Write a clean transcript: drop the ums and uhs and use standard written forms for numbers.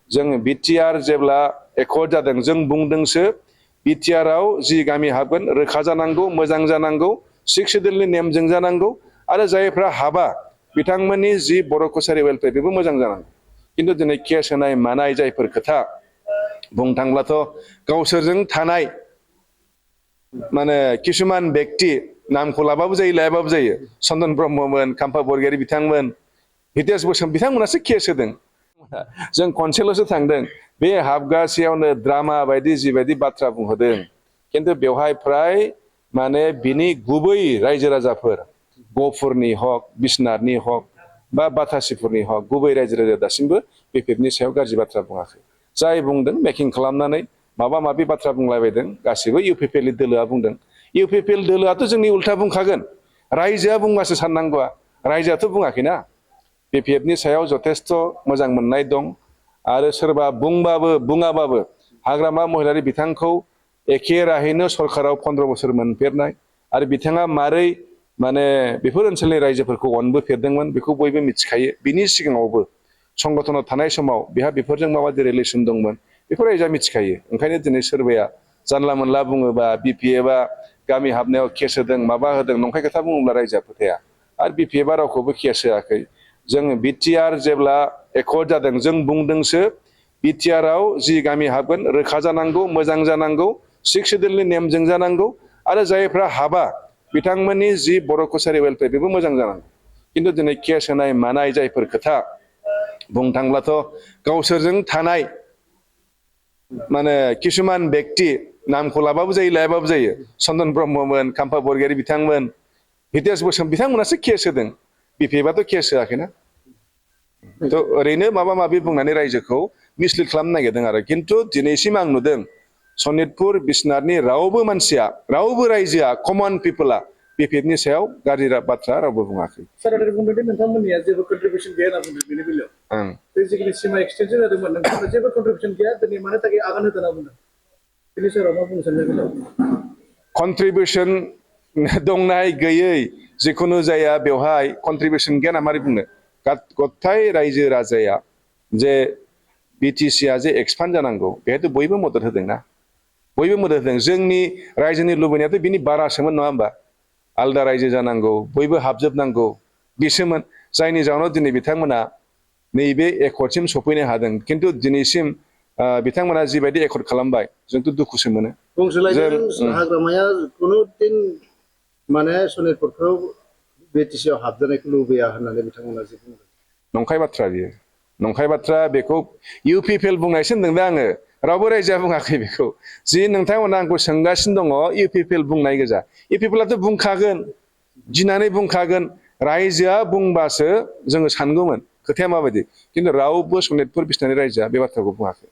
जों बिटिआर जेब्ला एकर्ड जादों जों बुंदोंसो बिटिआरआव जि गामि हाबगोन रोखा जानांगौ, मोजां जानांगौ, 6 सिडिउलनि नेमजों जानांगौ आरो जायफ्रा हाबा बिथांमोननि जि बर' कसारि वेलफेयार बेबो मोजां जानांगौ। किन्तु दिनै केस होनाय मानाय जायफोर खोथा बुंनो थांब्लाथ' गावसोरजों थानाय माने किसुमान बेक्ति नामखौ लाबाबो जायो लायाबाबो जायो, चन्दन ब्रह्ममोन, खाम्फा बरगयारी बिथांमोन, हितेश बसुमतारी बिथांमोनासो केस होदों। जों खनसेल'सो थांदों, बे हाबगासेयावनो ड्रामा बायदि जिबायदि बाथ्रा बुंहोदों, किन्तु बेवहाय फ्राय माने बिनि गुबै रायजो राजाफोर गफुरनि हक, बिश्वनाथनि हक बा बाथासिफोरनि हक गुबै रायजो राजा दासिमबो बिपिएफनि सायाव गाज्रि बाथ्रा बुङाखै। जाय बुंदों मेकिं खालामनानै माबा माबि बाथ्रा बुंलायबायदों गासिबो इउपिपिएल दोलोआ बुंदों। इउपिपिएल दोलोआथ' जोंनि उल्था बुंखागोन, रायजोआ बुंबासो साननांगौआ, रायजोआथ' बुङाखैना। बिपिएफनि सायाव जथेस्थ' मोजां मोननाय दं आरो सोरबा बुंबाबो बुङाबाबो हाग्रामा महिलारि बिथांखौ एखे राहैनो सरकाराव 15 बोसोर मोनफेरनाय आरो बिथाङा मारै माने बेफोर ओनसोलनि रायजोफोरखौ अनबोफेरदोंमोन बेखौ बयबो मिथिखायो। बिनि सिगाङावबो संगठनाव थानाय समाव बेहा बेफोरजों माबायदि रिलेसन दंमोन बेखौ रायजोआ मिथिखायो। ओंखायनो दिनै सोरबाया जानला मोनला बुङोबा बिपिएफआ गामि हाबनायाव केस होदों माबा होदों नंखाय खोथा बुङोब्ला रायजोआ फोथाया। आरो बिपिएफआ रावखौबो केस होआखै। जों बिटिआर जेब्ला एकर्ड जादों जों बुंदोंसो बिटिआरआव जि गामि हाबगोन रोखा जानांगौ, मोजां जानांगौ, 6 सिडिउलनि नेमजों जानांगौ आरो जायफ्रा हाबा बिथांमोननि जि बर' कसारि वेलफेयार बेबो मोजां जानांगौ। किन्तु दिनै केस होनाय मानाय जायफोर खोथा बुंनो थांब्लाथ' गावसोरजों थानाय माने किसुमान बेक्ति नामखौ लाबाबो जायो लायाबाबो जायो, चन्दन ब्रह्ममोन, खाम्फा बरगयारी बिथांमोन, हितेश बसुमतारी बिथांमोनासो केस होदों। बिपिएफआथ' केस होआखैना। थ' ओरैनो माबा माबि बुंनानै रायजोखौ मिसलिड खालामनो नागिरदों आरो। किन्तु दिनैसिम आं नुदों सनितपुर बिश्वनाथनि रावबो मानसिया, रावबो रायजोआ, कमन पिपोला बिपिएफनि सायाव गाज्रि बाथ्रा रावबो बुङाखै। सार आरो बुंदों नोंथांमोननिया जेबो कन्ट्रिबिउसन गैया होनना बुंदों बेनि बेलायाव। बे जिखिनि सिमा एक्सटेनसन जादोंमोन नोंथांमोना जेबो कन्ट्रिबिउसन गैया, दिनै मानो थाखाय आगान होदों होनना बुंदों। बेनि सायाव मा बुंनो सानदों बेलायाव? कन्ट्रिबिउसन दंनाय गैयै जिखुनु जाया बेवहाय कन्ट्रिबिउसन गैया ना मारै बुंनो। गथाय रायजो राजाया जे बिटिसिआ जे एक्सपान्ड जानांगौ बेहायथ' बयबो मदद होदोंना, बयबो मदद होदों। जोंनि रायजोनि लुबैनायाथ' बिनि बारासोमोन नङा होमबा। आलदा रायजो जानांगौ, बयबो हाबजोबनांगौ बिसोमोन। जायनि जाहोनाव दिनै बिथांमोना नैबे एकर्डसिम सफैनो हादों। किन्तु दिनैसिम बिथांमोना जिबायदि एकर्ड खालामबाय जोंथ' दुखुसो मोनो। बुंसोलायदों हाग्रामाया कुनु दिन माने सनितपुरखौ बिटिसिआव हाबजानायखौ लुबैया होननानै बिथांमोना जे बुंदों। नंखाय बाथ्रा बियो, नंखाय बाथ्रा। बेखौ इउपिपिएल बुंनायसो होनदों दा आङो, रावबो रायजोआ बुङाखै बेखौ। जि नोंथांमोना आंखौ सोंगासिनो दङ इउपिपिएल बुंनाय गोजा। इउपिपिएलआथ' बुंखागोन, गिनानै बुंखागोन। रायजोआ बुंबासो जोङो सानगौमोन खोथाया माबायदि। किन्तु रावबो सनितपुर बिश्वनाथनि रायजोआ बे बाथ्राखौ बुङाखै।